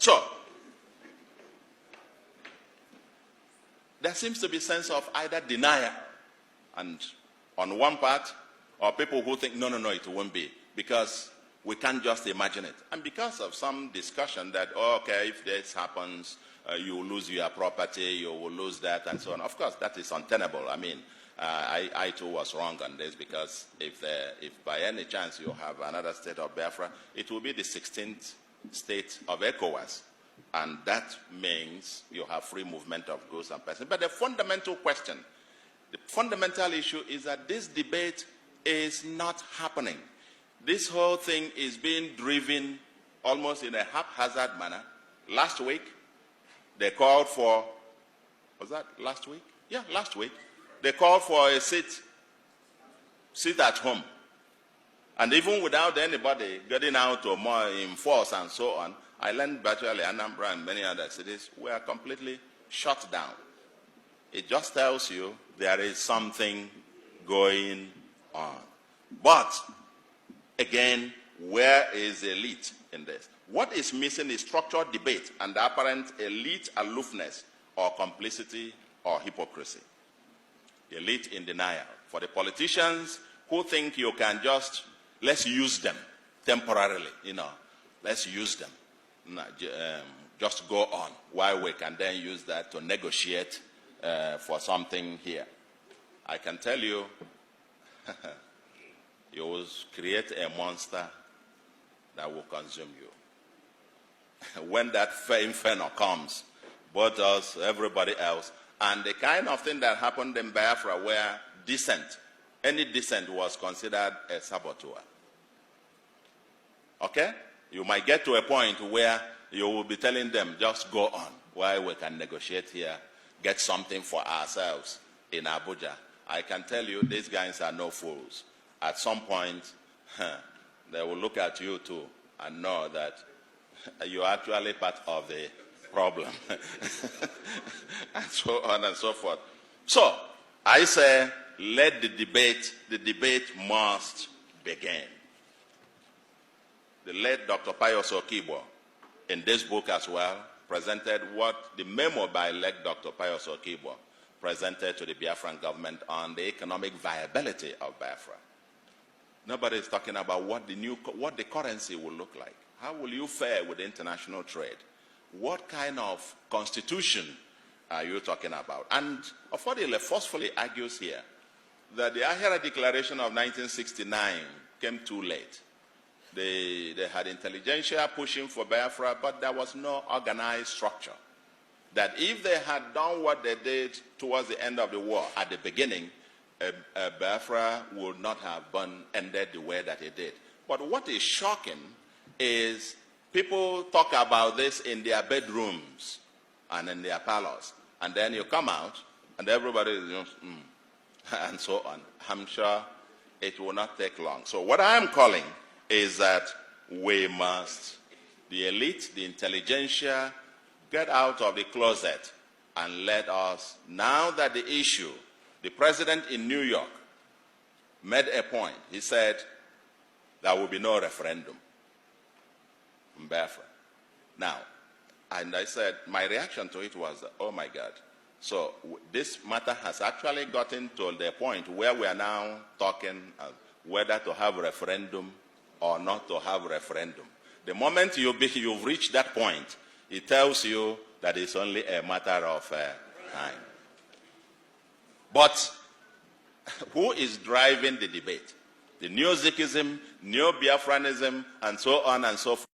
So, there seems to be a sense of either denial, and on one part, or people who think, no, it won't be, because we can't just imagine it. And because of some discussion that, okay, if this happens, you will lose your property, you will lose that, and so on. Of course, that is untenable. I mean, I too was wrong on this, because if by any chance you have another state of Biafra, it will be the 16th state of ECOWAS. And that means you have free movement of goods and persons. But the fundamental question, the fundamental issue is that this debate is not happening. This whole thing is being driven almost in a haphazard manner. Last week, they called for, was that last week? Yeah, last week. They called for a sit at home. And even without anybody getting out or more in force and so on, I learned virtually Anambra and many other cities were completely shut down. It just tells you there is something going on. But, again, where is the elite in this? What is missing is structured debate and the apparent elite aloofness or complicity or hypocrisy. The elite in denial. For the politicians who think you can just, let's use them temporarily, let's use them. Just go on, while we can then use that to negotiate for something here. I can tell you, you will create a monster that will consume you. When that inferno comes, both us, everybody else, and the kind of thing that happened in Biafra where dissent, any dissent was considered a saboteur. Okay? You might get to a point where you will be telling them, just go on, while we can negotiate here, get something for ourselves in Abuja. I can tell you, these guys are no fools. At some point, they will look at you too and know that you're actually part of the problem. And so on and so forth. So, I say, let the debate must begin. The late Dr. Pius Okibo, in this book as well, presented what the memo by late Dr. Pius Okibo presented to the Biafran government on the economic viability of Biafra. Nobody is talking about what the currency will look like. How will you fare with international trade? What kind of constitution are you talking about? And Ofodile forcefully argues here that the Ahera Declaration of 1969 came too late. They had intelligentsia pushing for Biafra, but there was no organized structure. That if they had done what they did towards the end of the war at the beginning, Biafra would not have ended the way that it did. But what is shocking is people talk about this in their bedrooms and in their parlors. And then you come out and everybody is just, and so on. I'm sure it will not take long. So what I am calling is that we must, the elite, the intelligentsia, get out of the closet and let us, now that the issue, the president in New York made a point. He said there will be no referendum in Biafra. Now, and I said, my reaction to it was, oh my God. So this matter has actually gotten to the point where we are now talking whether to have a referendum or not to have a referendum. The moment you've reached that point, it tells you that it's only a matter of time. But who is driving the debate? The Neo-Zikism, Neo-Biafranism, and so on and so forth.